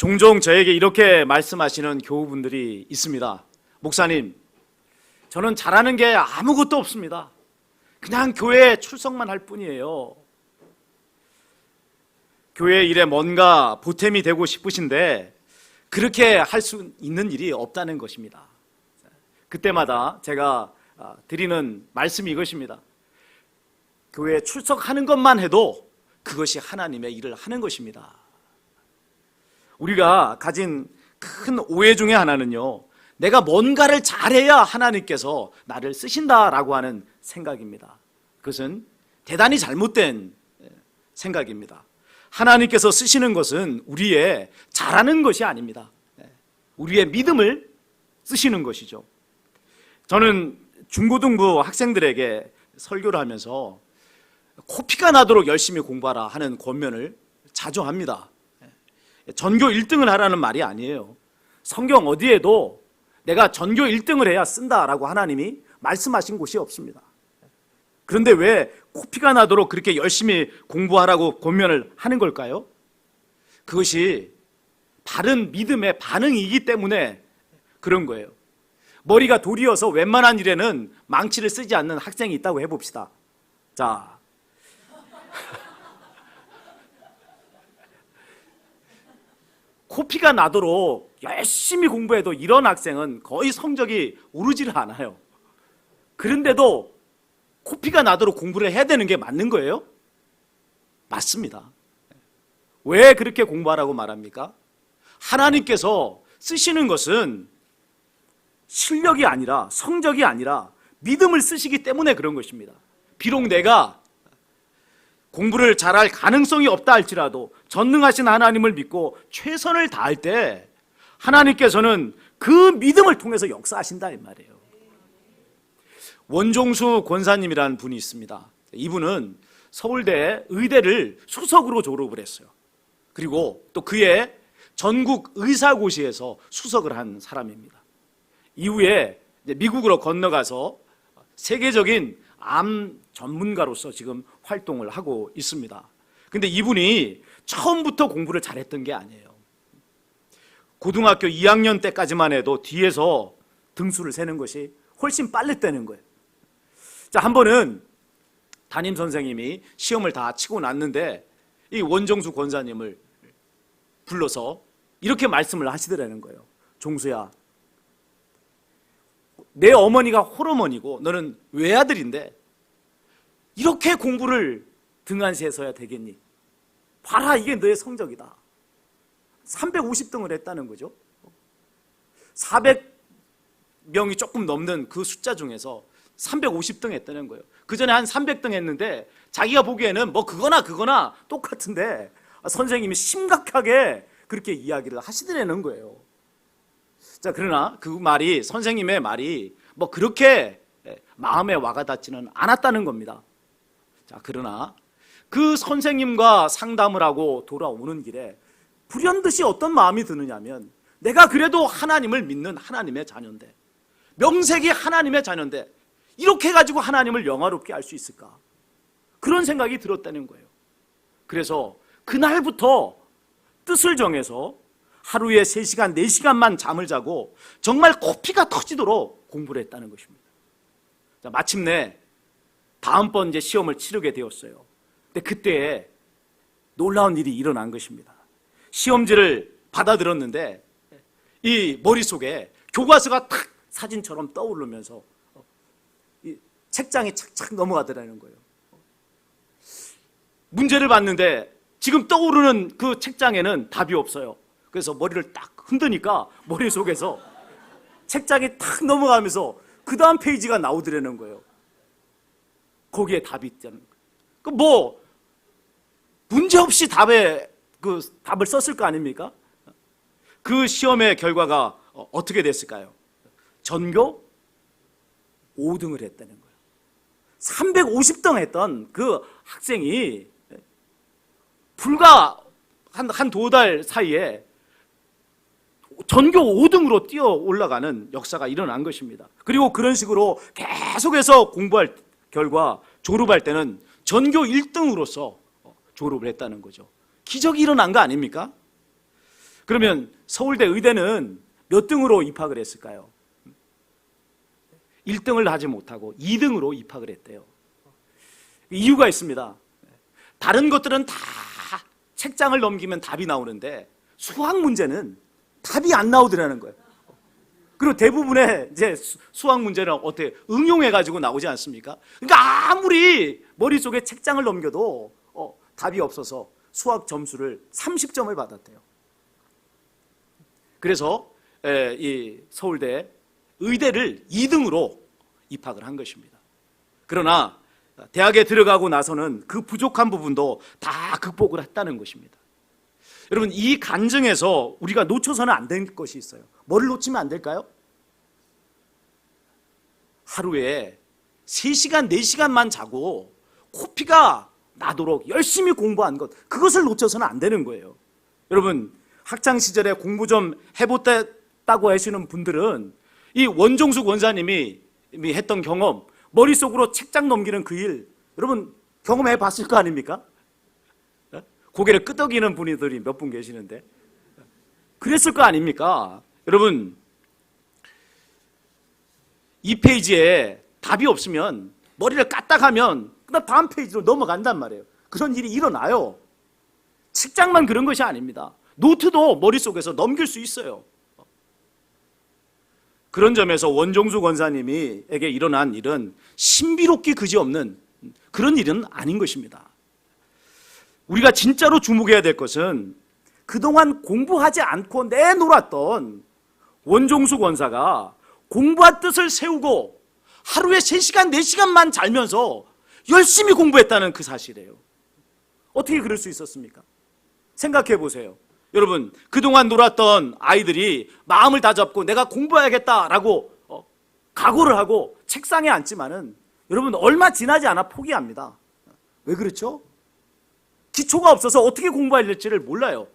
종종 저에게 이렇게 말씀하시는 교우분들이 있습니다. 목사님, 저는 잘하는 게 아무것도 없습니다. 그냥 교회에 출석만 할 뿐이에요. 교회 일에 뭔가 보탬이 되고 싶으신데 그렇게 할 수 있는 일이 없다는 것입니다. 그때마다 제가 드리는 말씀이 이것입니다. 교회에 출석하는 것만 해도 그것이 하나님의 일을 하는 것입니다. 우리가 가진 큰 오해 중에 하나는요, 내가 뭔가를 잘해야 하나님께서 나를 쓰신다라고 하는 생각입니다. 그것은 대단히 잘못된 생각입니다. 하나님께서 쓰시는 것은 우리의 잘하는 것이 아닙니다. 우리의 믿음을 쓰시는 것이죠. 저는 중고등부 학생들에게 설교를 하면서 코피가 나도록 열심히 공부하라 하는 권면을 자주 합니다. 전교 1등을 하라는 말이 아니에요. 성경 어디에도 내가 전교 1등을 해야 쓴다라고 하나님이 말씀하신 곳이 없습니다. 그런데 왜 코피가 나도록 그렇게 열심히 공부하라고 권면을 하는 걸까요? 그것이 바른 믿음의 반응이기 때문에 그런 거예요. 머리가 돌이어서 웬만한 일에는 망치를 쓰지 않는 학생이 있다고 해봅시다. 자, 코피가 나도록 열심히 공부해도 이런 학생은 거의 성적이 오르지를 않아요. 그런데도 코피가 나도록 공부를 해야 되는 게 맞는 거예요? 맞습니다. 왜 그렇게 공부하라고 말합니까? 하나님께서 쓰시는 것은 실력이 아니라 성적이 아니라 믿음을 쓰시기 때문에 그런 것입니다. 비록 내가 공부를 잘할 가능성이 없다 할지라도 전능하신 하나님을 믿고 최선을 다할 때 하나님께서는 그 믿음을 통해서 역사하신다 이 말이에요. 원종수 권사님이라는 분이 있습니다. 이분은 서울대 의대를 수석으로 졸업을 했어요. 그리고 또 그의 전국 의사고시에서 수석을 한 사람입니다. 이후에 미국으로 건너가서 세계적인 암 전문가로서 지금 활동을 하고 있습니다. 근데 이분이 처음부터 공부를 잘했던 게 아니에요. 고등학교 2학년 때까지만 해도 뒤에서 등수를 세는 것이 훨씬 빨랐다는 거예요. 자, 한 번은 담임 선생님이 시험을 다 치고 났는데 이 원정수 권사님을 불러서 이렇게 말씀을 하시더라는 거예요. 종수야, 내 어머니가 홀어머니고 너는 외아들인데 이렇게 공부를 등한시해서야 되겠니? 봐라, 이게 너의 성적이다. 350등을 했다는 거죠. 400명이 조금 넘는 그 숫자 중에서 350등 했다는 거예요. 그 전에 한 300등 했는데 자기가 보기에는 뭐 그거나 똑같은데 선생님이 심각하게 그렇게 이야기를 하시더라는 거예요. 자, 그러나 그 말이, 선생님의 말이 뭐 그렇게 마음에 와닿지는 않았다는 겁니다. 자, 그러나 그 선생님과 상담을 하고 돌아오는 길에 불현듯이 어떤 마음이 드느냐면, 내가 그래도 하나님을 믿는 하나님의 자녀인데, 명색이 하나님의 자녀인데 이렇게 가지고 하나님을 영화롭게 할 수 있을까? 그런 생각이 들었다는 거예요. 그래서 그날부터 뜻을 정해서 하루에 3시간, 4시간만 잠을 자고 정말 코피가 터지도록 공부를 했다는 것입니다. 자, 마침내 다음번 이제 시험을 치르게 되었어요. 근데 그때 놀라운 일이 일어난 것입니다. 시험지를 받아들었는데 이 머릿속에 교과서가 탁 사진처럼 떠오르면서 이 책장이 착착 넘어가더라는 거예요. 문제를 봤는데 지금 떠오르는 그 책장에는 답이 없어요. 그래서 머리를 딱 흔드니까 머릿속에서 책장이 탁 넘어가면서 그 다음 페이지가 나오더라는 거예요. 거기에 답이 있다는 거예요. 그 뭐 문제 없이 답을 썼을 거 아닙니까? 그 시험의 결과가 어떻게 됐을까요? 전교 5등을 했다는 거예요. 350등 했던 그 학생이 불과 한 2달 사이에 전교 5등으로 뛰어 올라가는 역사가 일어난 것입니다. 그리고 그런 식으로 계속해서 공부할 결과 졸업할 때는 전교 1등으로서 졸업을 했다는 거죠. 기적이 일어난 거 아닙니까? 그러면 서울대 의대는 몇 등으로 입학을 했을까요? 1등을 하지 못하고 2등으로 입학을 했대요. 이유가 있습니다. 다른 것들은 다 책장을 넘기면 답이 나오는데 수학 문제는 답이 안 나오더라는 거예요. 그리고 대부분의 이제 수학 문제는 어떻게 응용해가지고 나오지 않습니까? 그러니까 아무리 머릿속에 책장을 넘겨도 답이 없어서 수학 점수를 30점을 받았대요. 그래서 이 서울대 의대를 2등으로 입학을 한 것입니다. 그러나 대학에 들어가고 나서는 그 부족한 부분도 다 극복을 했다는 것입니다. 여러분, 이 간증에서 우리가 놓쳐서는 안 될 것이 있어요. 뭐를 놓치면 안 될까요? 하루에 3시간, 4시간만 자고 코피가 나도록 열심히 공부한 것, 그것을 놓쳐서는 안 되는 거예요. 여러분, 학창시절에 공부 좀 해봤다고 하시는 분들은 이 원종숙 원사님이 했던 경험, 머릿속으로 책장 넘기는 그 일, 여러분 경험해 봤을 거 아닙니까? 고개를 끄덕이는 분들이 몇 분 계시는데 그랬을 거 아닙니까? 여러분, 이 페이지에 답이 없으면 머리를 까딱하면 그다음 다음 페이지로 넘어간단 말이에요. 그런 일이 일어나요. 책장만 그런 것이 아닙니다. 노트도 머릿속에서 넘길 수 있어요. 그런 점에서 원종숙 원사님에게 일어난 일은 신비롭기 그지없는 그런 일은 아닌 것입니다. 우리가 진짜로 주목해야 될 것은 그동안 공부하지 않고 내놀았던 원종숙 원사가 공부한 뜻을 세우고 하루에 3시간, 4시간만 자면서 열심히 공부했다는 그 사실이에요. 어떻게 그럴 수 있었습니까? 생각해 보세요. 여러분, 그동안 놀았던 아이들이 마음을 다잡고 내가 공부해야겠다라고 각오를 하고 책상에 앉지만은 여러분 얼마 지나지 않아 포기합니다. 왜 그렇죠? 기초가 없어서 어떻게 공부해야 될지를 몰라요.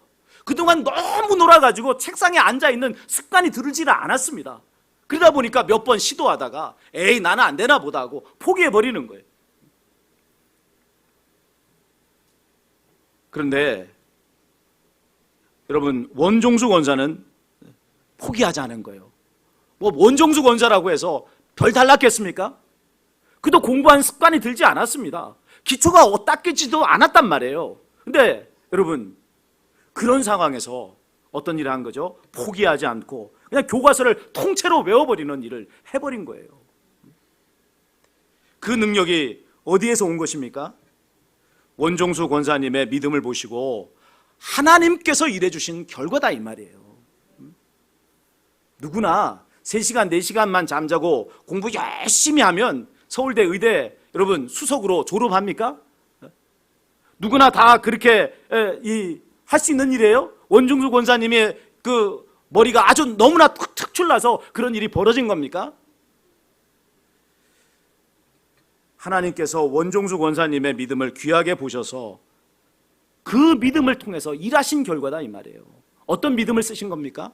그동안 너무 놀아가지고 책상에 앉아있는 습관이 들지를 않았습니다. 그러다 보니까 몇 번 시도하다가 에이 나는 안 되나 보다 하고 포기해버리는 거예요. 그런데 여러분, 원종숙 원사는 포기하지 않은 거예요. 뭐 원종숙 원사라고 해서 별 달랐겠습니까? 그도 공부한 습관이 들지 않았습니다. 기초가 닦이지도 않았단 말이에요. 근데 여러분, 그런 상황에서 어떤 일을 한 거죠? 포기하지 않고 그냥 교과서를 통째로 외워버리는 일을 해버린 거예요. 그 능력이 어디에서 온 것입니까? 원종숙 원사님의 믿음을 보시고 하나님께서 일해주신 결과다 이 말이에요. 누구나 3시간, 4시간만 잠자고 공부 열심히 하면 서울대 의대 여러분 수석으로 졸업합니까? 누구나 다 그렇게 할 수 있는 일이에요? 원종숙 원사님의 그 머리가 아주 너무나 특출나서 그런 일이 벌어진 겁니까? 하나님께서 원종숙 원사님의 믿음을 귀하게 보셔서 그 믿음을 통해서 일하신 결과다 이 말이에요. 어떤 믿음을 쓰신 겁니까?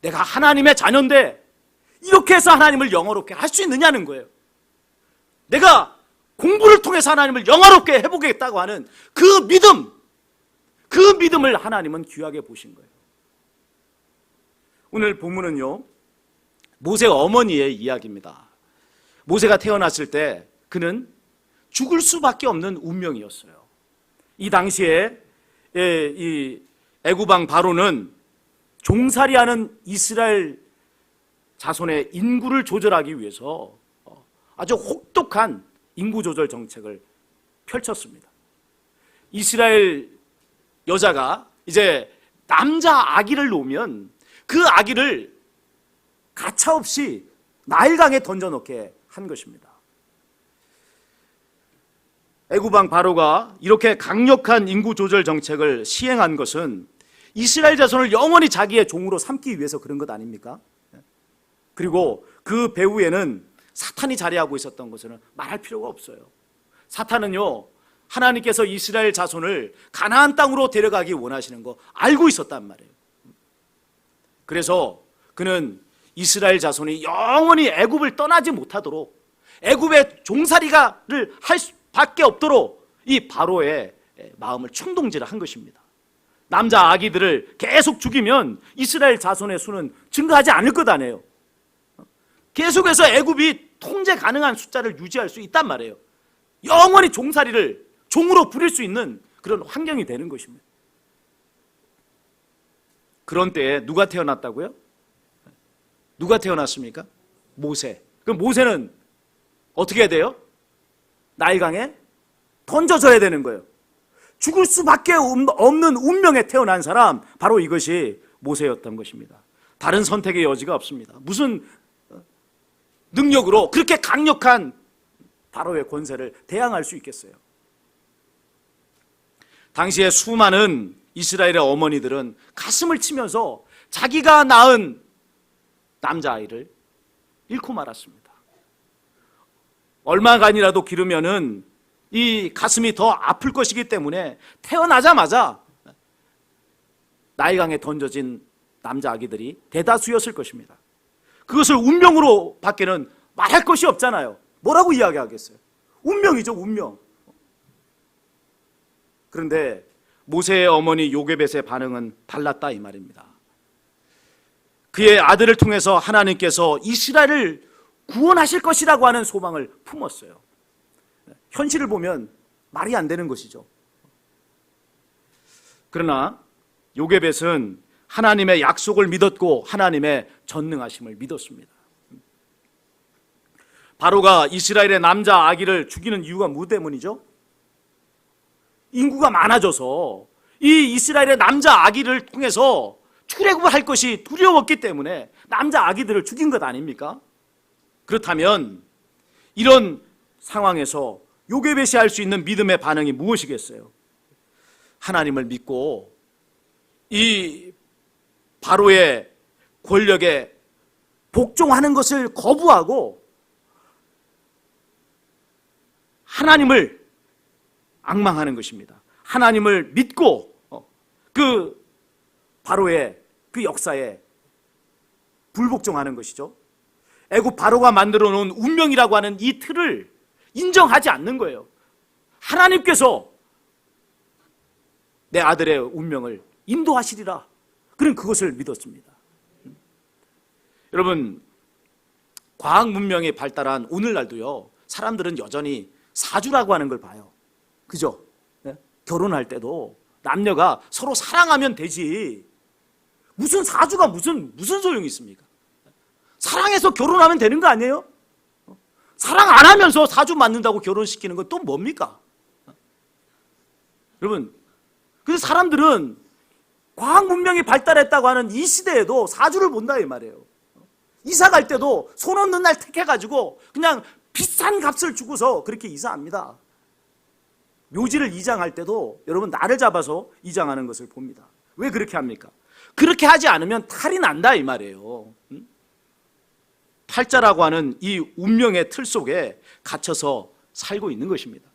내가 하나님의 자녀인데 이렇게 해서 하나님을 영화롭게 할 수 있느냐는 거예요. 내가 공부를 통해서 하나님을 영화롭게 해보겠다고 하는 그 믿음을 하나님은 귀하게 보신 거예요. 오늘 본문은요, 모세 어머니의 이야기입니다. 모세가 태어났을 때 그는 죽을 수밖에 없는 운명이었어요. 이 당시에 이 애굽왕 바로는 종살이하는 이스라엘 자손의 인구를 조절하기 위해서 아주 혹독한 인구 조절 정책을 펼쳤습니다. 이스라엘 여자가 이제 남자 아기를 놓으면 그 아기를 가차없이 나일강에 던져놓게 한 것입니다. 애굽왕 바로가 이렇게 강력한 인구 조절 정책을 시행한 것은 이스라엘 자손을 영원히 자기의 종으로 삼기 위해서 그런 것 아닙니까? 그리고 그 배후에는 사탄이 자리하고 있었던 것은 말할 필요가 없어요. 사탄은요, 하나님께서 이스라엘 자손을 가나안 땅으로 데려가기 원하시는 거 알고 있었단 말이에요. 그래서 그는 이스라엘 자손이 영원히 애굽을 떠나지 못하도록 애굽의 종살이가를 할 수밖에 없도록 이 바로의 마음을 충동질을 한 것입니다. 남자 아기들을 계속 죽이면 이스라엘 자손의 수는 증가하지 않을 것 아니에요. 계속해서 애굽이 통제 가능한 숫자를 유지할 수 있단 말이에요. 영원히 종살이를 종으로 부릴 수 있는 그런 환경이 되는 것입니다. 그런 때에 누가 태어났다고요? 누가 태어났습니까? 모세. 그럼 모세는 어떻게 해야 돼요? 나일강에 던져져야 되는 거예요. 죽을 수밖에 없는 운명에 태어난 사람, 바로 이것이 모세였던 것입니다. 다른 선택의 여지가 없습니다. 무슨 능력으로 그렇게 강력한 바로의 권세를 대항할 수 있겠어요? 당시에 수많은 이스라엘의 어머니들은 가슴을 치면서 자기가 낳은 남자아이를 잃고 말았습니다. 얼마간이라도 기르면은 이 가슴이 더 아플 것이기 때문에 태어나자마자 나일강에 던져진 남자 아기들이 대다수였을 것입니다. 그것을 운명으로 밖에는 말할 것이 없잖아요. 뭐라고 이야기하겠어요? 운명이죠, 운명. 그런데 모세의 어머니 요게벳의 반응은 달랐다 이 말입니다. 그의 아들을 통해서 하나님께서 이스라엘을 구원하실 것이라고 하는 소망을 품었어요. 현실을 보면 말이 안 되는 것이죠. 그러나 요게벳은 하나님의 약속을 믿었고 하나님의 전능하심을 믿었습니다. 바로가 이스라엘의 남자 아기를 죽이는 이유가 뭐 때문이죠? 인구가 많아져서 이 이스라엘의 남자 아기를 통해서 출애굽을 할 것이 두려웠기 때문에 남자 아기들을 죽인 것 아닙니까? 그렇다면 이런 상황에서 요게벳이 할 수 있는 믿음의 반응이 무엇이겠어요? 하나님을 믿고 이 바로의 권력에 복종하는 것을 거부하고 하나님을 앙망하는 것입니다. 하나님을 믿고 그 바로의 그 역사에 불복종하는 것이죠. 애굽 바로가 만들어 놓은 운명이라고 하는 이 틀을 인정하지 않는 거예요. 하나님께서 내 아들의 운명을 인도하시리라. 그런 그것을 믿었습니다. 여러분, 과학 문명이 발달한 오늘날도요, 사람들은 여전히 사주라고 하는 걸 봐요. 그죠? 네? 결혼할 때도 남녀가 서로 사랑하면 되지. 무슨 사주가 무슨 소용이 있습니까? 사랑해서 결혼하면 되는 거 아니에요? 사랑 안 하면서 사주 맞는다고 결혼시키는 건 또 뭡니까? 여러분, 그래서 사람들은 과학 문명이 발달했다고 하는 이 시대에도 사주를 본다 이 말이에요. 이사 갈 때도 손 없는 날 택해가지고 그냥 비싼 값을 주고서 그렇게 이사합니다. 묘지를 이장할 때도 여러분 날을 잡아서 이장하는 것을 봅니다. 왜 그렇게 합니까? 그렇게 하지 않으면 탈이 난다 이 말이에요. 팔자라고 하는 이 운명의 틀 속에 갇혀서 살고 있는 것입니다.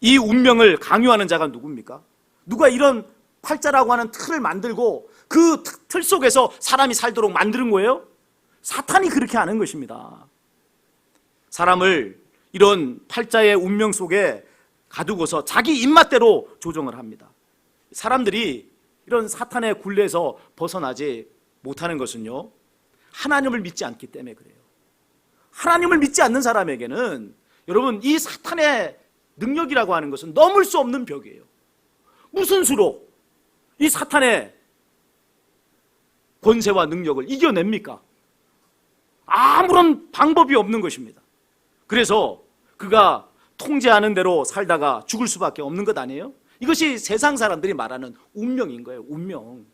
이 운명을 강요하는 자가 누굽니까? 누가 이런 팔자라고 하는 틀을 만들고 그 틀 속에서 사람이 살도록 만드는 거예요? 사탄이 그렇게 하는 것입니다. 사람을 이런 팔자의 운명 속에 가두고서 자기 입맛대로 조정을 합니다. 사람들이 이런 사탄의 굴레에서 벗어나지 못하는 것은요, 하나님을 믿지 않기 때문에 그래요. 하나님을 믿지 않는 사람에게는 여러분 이 사탄의 능력이라고 하는 것은 넘을 수 없는 벽이에요. 무슨 수로 이 사탄의 권세와 능력을 이겨냅니까? 아무런 방법이 없는 것입니다. 그래서 그가 통제하는 대로 살다가 죽을 수밖에 없는 것 아니에요? 이것이 세상 사람들이 말하는 운명인 거예요. 운명.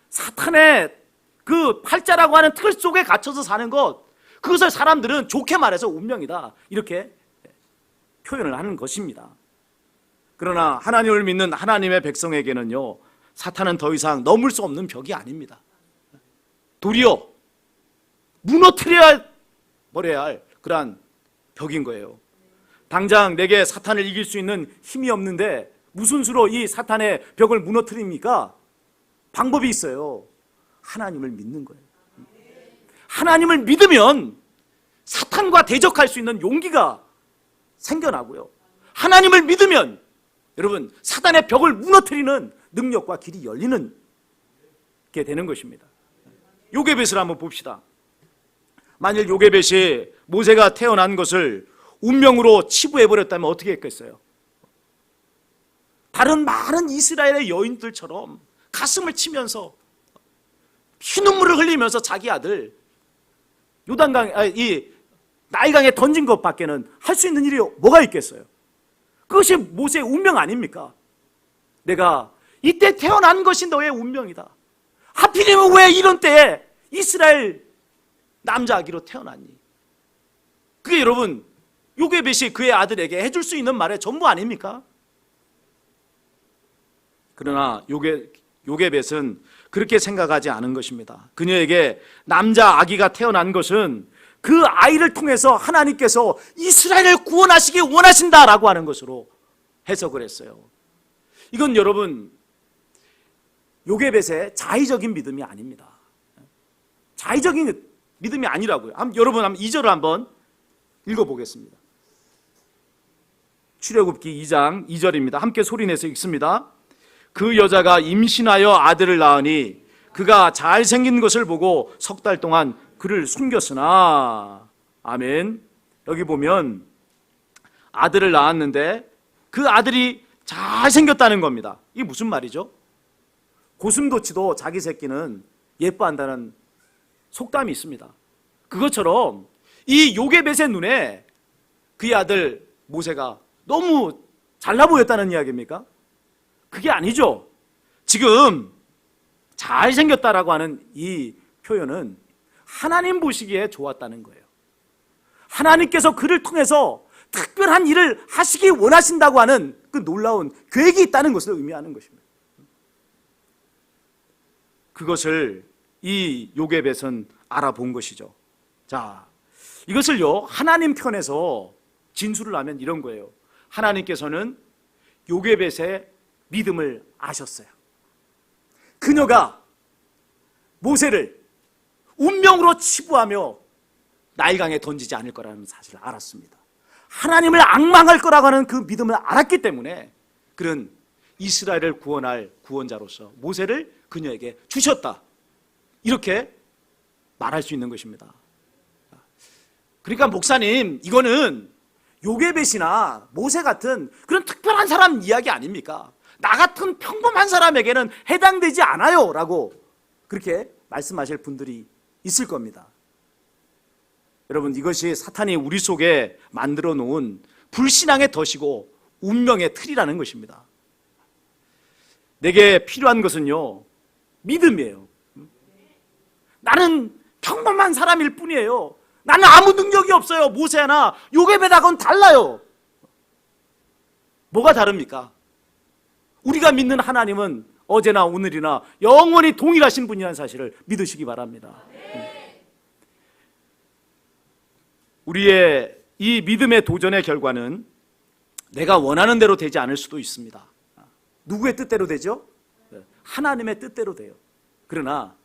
사탄의 그 팔자라고 하는 틀 속에 갇혀서 사는 것, 그것을 사람들은 좋게 말해서 운명이다 이렇게 표현을 하는 것입니다. 그러나 하나님을 믿는 하나님의 백성에게는요, 사탄은 더 이상 넘을 수 없는 벽이 아닙니다. 도리어 무너뜨려야 버려야 할 그러한 벽인 거예요. 당장 내게 사탄을 이길 수 있는 힘이 없는데 무슨 수로 이 사탄의 벽을 무너뜨립니까? 방법이 있어요. 하나님을 믿는 거예요. 하나님을 믿으면 사탄과 대적할 수 있는 용기가 생겨나고요, 하나님을 믿으면 여러분 사탄의 벽을 무너뜨리는 능력과 길이 열리는 게 되는 것입니다. 요게벳을 한번 봅시다. 만일 요게벳이 모세가 태어난 것을 운명으로 치부해버렸다면 어떻게 했겠어요? 다른 많은 이스라엘의 여인들처럼 가슴을 치면서 피눈물을 흘리면서 자기 아들 이 나일강에 던진 것밖에는 할 수 있는 일이 뭐가 있겠어요? 그것이 모세의 운명 아닙니까? 내가 이때 태어난 것이 너의 운명이다. 하필이면 왜 이런 때에 이스라엘 남자 아기로 태어났니? 그게 여러분 요게벳이 그의 아들에게 해줄 수 있는 말의 전부 아닙니까? 그러나 요게벳은 그렇게 생각하지 않은 것입니다. 그녀에게 남자 아기가 태어난 것은 그 아이를 통해서 하나님께서 이스라엘을 구원하시기 원하신다라고 하는 것으로 해석을 했어요. 이건 여러분 요게벳의 자의적인 믿음이 아닙니다. 자의적인 믿음이 아니라고요. 여러분 한번 2절을 한번 읽어보겠습니다. 출애굽기 2장 2절입니다. 함께 소리내서 읽습니다. 그 여자가 임신하여 아들을 낳으니 그가 잘생긴 것을 보고 석 달 동안 그를 숨겼으나. 아멘. 여기 보면 아들을 낳았는데 그 아들이 잘생겼다는 겁니다. 이게 무슨 말이죠? 고슴도치도 자기 새끼는 예뻐한다는 속담이 있습니다. 그것처럼 이 요게벳의 눈에 그의 아들 모세가 너무 잘나 보였다는 이야기입니까? 그게 아니죠. 지금 잘생겼다라고 하는 이 표현은 하나님 보시기에 좋았다는 거예요. 하나님께서 그를 통해서 특별한 일을 하시기 원하신다고 하는 그 놀라운 계획이 있다는 것을 의미하는 것입니다. 그것을 이 요게벳은 알아본 것이죠. 자, 이것을요 하나님 편에서 진술을 하면 이런 거예요. 하나님께서는 요게벳의 믿음을 아셨어요. 그녀가 모세를 운명으로 치부하며 나일강에 던지지 않을 거라는 사실을 알았습니다. 하나님을 앙망할 거라고 하는 그 믿음을 알았기 때문에 그는 이스라엘을 구원할 구원자로서 모세를 그녀에게 주셨다. 이렇게 말할 수 있는 것입니다. 그러니까 목사님, 이거는 요게벳이나 모세 같은 그런 특별한 사람 이야기 아닙니까? 나 같은 평범한 사람에게는 해당되지 않아요 라고 그렇게 말씀하실 분들이 있을 겁니다. 여러분, 이것이 사탄이 우리 속에 만들어 놓은 불신앙의 덫이고 운명의 틀이라는 것입니다. 내게 필요한 것은요 믿음이에요. 나는 평범한 사람일 뿐이에요. 나는 아무 능력이 없어요. 모세나 요게벳하고는 달라요. 뭐가 다릅니까? 우리가 믿는 하나님은 어제나 오늘이나 영원히 동일하신 분이라는 사실을 믿으시기 바랍니다. 우리의 이 믿음의 도전의 결과는 내가 원하는 대로 되지 않을 수도 있습니다. 누구의 뜻대로 되죠? 하나님의 뜻대로 돼요. 그러나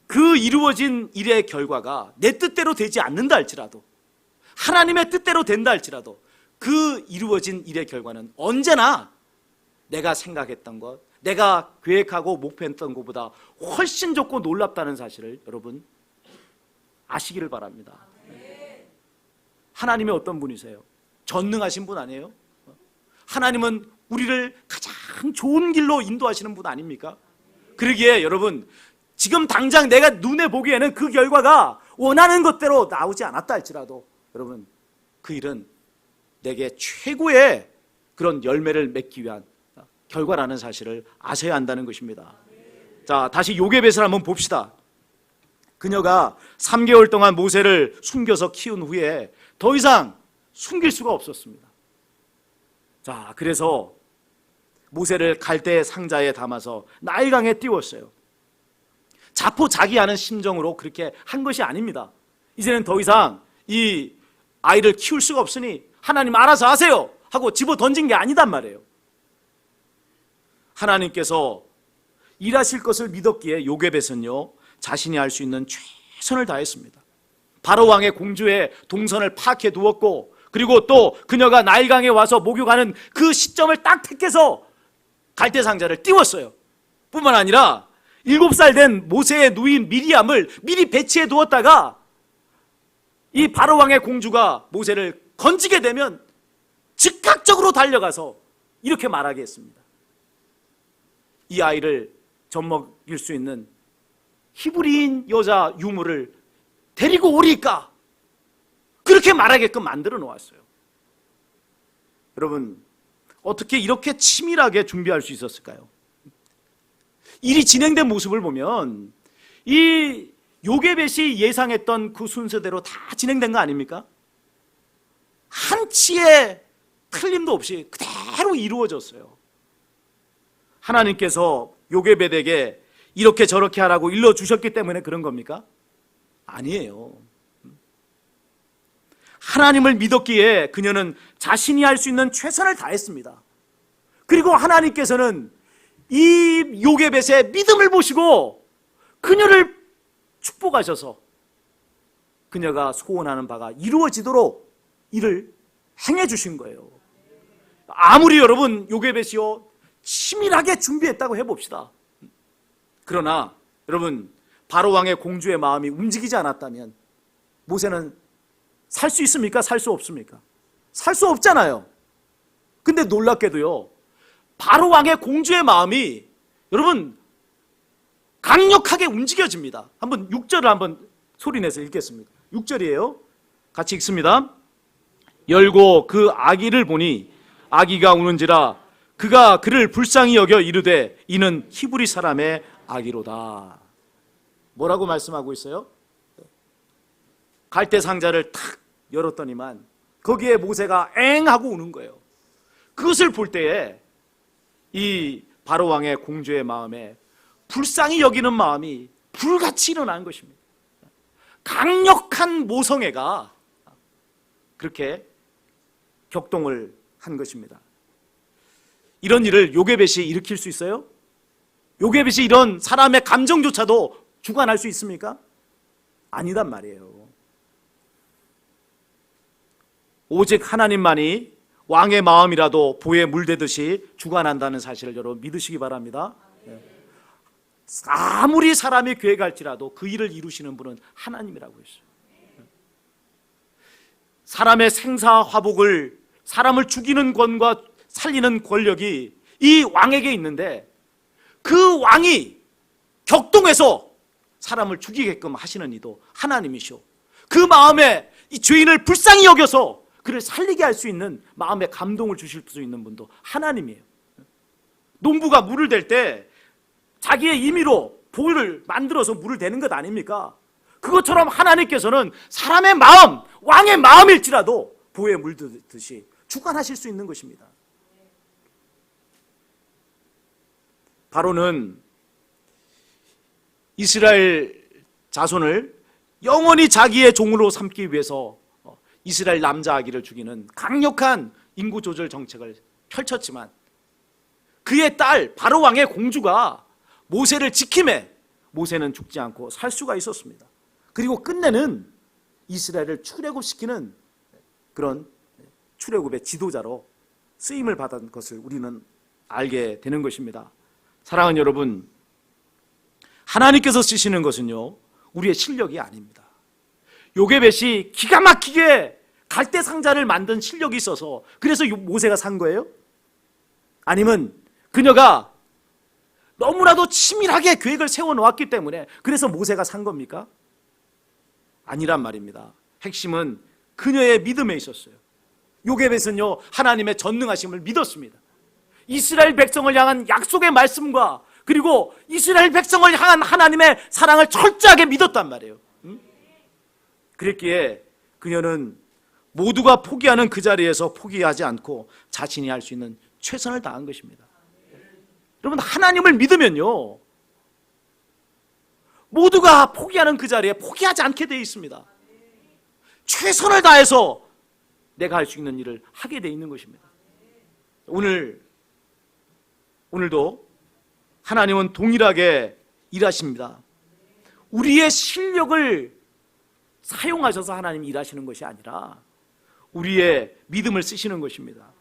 그 이루어진 일의 결과가 내 뜻대로 되지 않는다 할지라도, 하나님의 뜻대로 된다 할지라도 그 이루어진 일의 결과는 언제나 내가 생각했던 것, 내가 계획하고 목표했던 것보다 훨씬 좋고 놀랍다는 사실을 여러분 아시기를 바랍니다. 하나님이 어떤 분이세요? 전능하신 분 아니에요? 하나님은 우리를 가장 좋은 길로 인도하시는 분 아닙니까? 그러기에 여러분, 지금 당장 내가 눈에 보기에는 그 결과가 원하는 것대로 나오지 않았다 할지라도 여러분, 그 일은 내게 최고의 그런 열매를 맺기 위한 결과라는 사실을 아셔야 한다는 것입니다. 자, 다시 요게벳을 한번 봅시다. 그녀가 3개월 동안 모세를 숨겨서 키운 후에 더 이상 숨길 수가 없었습니다. 자, 그래서 모세를 갈대 상자에 담아서 나일강에 띄웠어요. 자포자기하는 심정으로 그렇게 한 것이 아닙니다. 이제는 더 이상 이 아이를 키울 수가 없으니 하나님 알아서 하세요 하고 집어 던진 게 아니단 말이에요. 하나님께서 일하실 것을 믿었기에 요게벳은요 자신이 할 수 있는 최선을 다했습니다. 바로 왕의 공주의 동선을 파악해 두었고, 그리고 또 그녀가 나일강에 와서 목욕하는 그 시점을 딱 택해서 갈대 상자를 띄웠어요. 뿐만 아니라 7살 된 모세의 누인 미리암을 미리 배치해 두었다가 이 바로 왕의 공주가 모세를 건지게 되면 즉각적으로 달려가서 이렇게 말하게 했습니다. 이 아이를 젖먹일 수 있는 히브리인 여자 유무를 데리고 오리까? 그렇게 말하게끔 만들어 놓았어요. 여러분, 어떻게 이렇게 치밀하게 준비할 수 있었을까요? 일이 진행된 모습을 보면 이 요게벳이 예상했던 그 순서대로 다 진행된 거 아닙니까? 한치의 틀림도 없이 그대로 이루어졌어요. 하나님께서 요게벳에게 이렇게 저렇게 하라고 일러주셨기 때문에 그런 겁니까? 아니에요. 하나님을 믿었기에 그녀는 자신이 할 수 있는 최선을 다했습니다. 그리고 하나님께서는 이 요게벳의 믿음을 보시고 그녀를 축복하셔서 그녀가 소원하는 바가 이루어지도록 이를 행해 주신 거예요. 아무리 여러분 요게벳이요 치밀하게 준비했다고 해봅시다. 그러나 여러분 바로 왕의 공주의 마음이 움직이지 않았다면 모세는 살 수 있습니까? 살 수 없습니까? 살 수 없잖아요. 근데 놀랍게도요 바로 왕의 공주의 마음이 여러분 강력하게 움직여집니다. 한번 6절을 한번 소리내서 읽겠습니다. 6절이에요. 같이 읽습니다. 열고 그 아기를 보니 아기가 우는지라 그가 그를 불쌍히 여겨 이르되 이는 히브리 사람의 아기로다. 뭐라고 말씀하고 있어요? 갈대 상자를 탁 열었더니만 거기에 모세가 엥 하고 우는 거예요. 그것을 볼 때에 이 바로 왕의 공주의 마음에 불쌍히 여기는 마음이 불같이 일어난 것입니다. 강력한 모성애가 그렇게 격동을 한 것입니다. 이런 일을 요게벳이 일으킬 수 있어요? 요게벳이 이런 사람의 감정조차도 주관할 수 있습니까? 아니단 말이에요. 오직 하나님만이 왕의 마음이라도 보에 물대듯이 주관한다는 사실을 여러분 믿으시기 바랍니다. 아무리 사람이 계획할지라도 그 일을 이루시는 분은 하나님이라고 했어요. 사람의 생사화복을 사람을 죽이는 권과 살리는 권력이 이 왕에게 있는데 그 왕이 격동해서 사람을 죽이게끔 하시는 이도 하나님이시오. 그 마음에 이 죄인을 불쌍히 여겨서 그를 살리게 할 수 있는 마음의 감동을 주실 수 있는 분도 하나님이에요. 농부가 물을 댈 때 자기의 임의로 볼을 만들어서 물을 대는 것 아닙니까? 그것처럼 하나님께서는 사람의 마음, 왕의 마음일지라도 보에 물듯이 주관하실 수 있는 것입니다. 바로는 이스라엘 자손을 영원히 자기의 종으로 삼기 위해서 이스라엘 남자 아기를 죽이는 강력한 인구 조절 정책을 펼쳤지만 그의 딸 바로 왕의 공주가 모세를 지킴에 모세는 죽지 않고 살 수가 있었습니다. 그리고 끝내는 이스라엘을 출애굽시키는 그런 출애굽의 지도자로 쓰임을 받은 것을 우리는 알게 되는 것입니다. 사랑하는 여러분, 하나님께서 쓰시는 것은요 우리의 실력이 아닙니다. 요게벳이 기가 막히게 갈대 상자를 만든 실력이 있어서 그래서 모세가 산 거예요? 아니면 그녀가 너무나도 치밀하게 계획을 세워놓았기 때문에 그래서 모세가 산 겁니까? 아니란 말입니다. 핵심은 그녀의 믿음에 있었어요. 요게벳은요 하나님의 전능하심을 믿었습니다. 이스라엘 백성을 향한 약속의 말씀과 그리고 이스라엘 백성을 향한 하나님의 사랑을 철저하게 믿었단 말이에요. 그랬기에 그녀는 모두가 포기하는 그 자리에서 포기하지 않고 자신이 할 수 있는 최선을 다한 것입니다. 여러분 하나님을 믿으면요 모두가 포기하는 그 자리에 포기하지 않게 되어 있습니다. 최선을 다해서 내가 할 수 있는 일을 하게 되어 있는 것입니다. 오늘도 하나님은 동일하게 일하십니다. 우리의 실력을 사용하셔서 하나님이 일하시는 것이 아니라 우리의 믿음을 쓰시는 것입니다.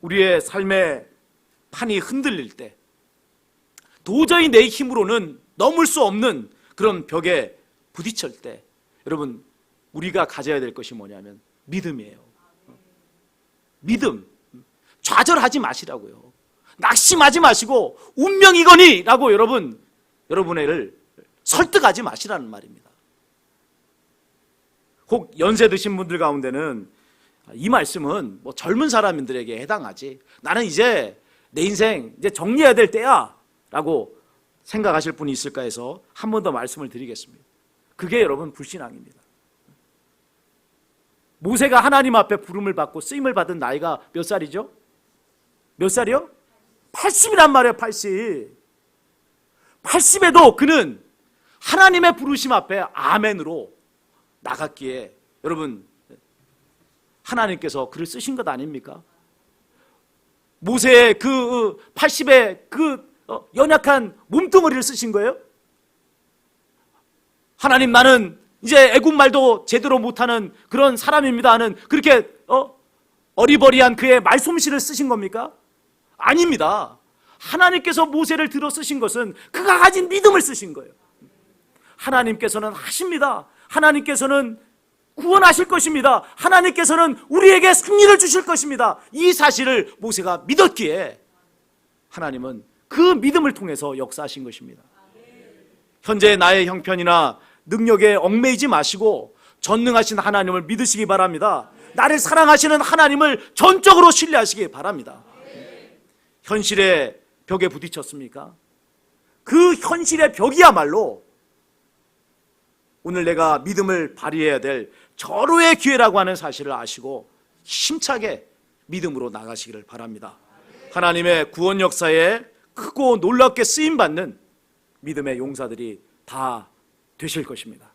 우리의 삶의 판이 흔들릴 때, 도저히 내 힘으로는 넘을 수 없는 그런 벽에 부딪힐 때, 여러분 우리가 가져야 될 것이 뭐냐면 믿음이에요. 믿음. 좌절하지 마시라고요. 낙심하지 마시고 운명이거니 라고 여러분을 설득하지 마시라는 말입니다. 혹 연세 드신 분들 가운데는 이 말씀은 뭐 젊은 사람들에게 해당하지, 나는 이제 내 인생 이제 정리해야 될 때야 라고 생각하실 분이 있을까 해서 한 번 더 말씀을 드리겠습니다. 그게 여러분 불신앙입니다. 모세가 하나님 앞에 부름을 받고 쓰임을 받은 나이가 몇 살이죠? 몇 살이요? 80이란 말이에요. 80에도 그는 하나님의 부르심 앞에 아멘으로 나갔기에 여러분 하나님께서 그를 쓰신 것 아닙니까? 모세의 그 80의 그 연약한 몸뚱어리를 쓰신 거예요? 하나님, 나는 이제 애굽 말도 제대로 못하는 그런 사람입니다 하는 그렇게 어리버리한 그의 말솜씨를 쓰신 겁니까? 아닙니다. 하나님께서 모세를 들어 쓰신 것은 그가 가진 믿음을 쓰신 거예요. 하나님께서는 하십니다. 하나님께서는 구원하실 것입니다. 하나님께서는 우리에게 승리를 주실 것입니다. 이 사실을 모세가 믿었기에 하나님은 그 믿음을 통해서 역사하신 것입니다. 현재 나의 형편이나 능력에 얽매이지 마시고 전능하신 하나님을 믿으시기 바랍니다. 나를 사랑하시는 하나님을 전적으로 신뢰하시기 바랍니다. 현실의 벽에 부딪혔습니까? 그 현실의 벽이야말로 오늘 내가 믿음을 발휘해야 될 절호의 기회라고 하는 사실을 아시고 힘차게 믿음으로 나가시기를 바랍니다. 하나님의 구원 역사에 크고 놀랍게 쓰임받는 믿음의 용사들이 다 되실 것입니다.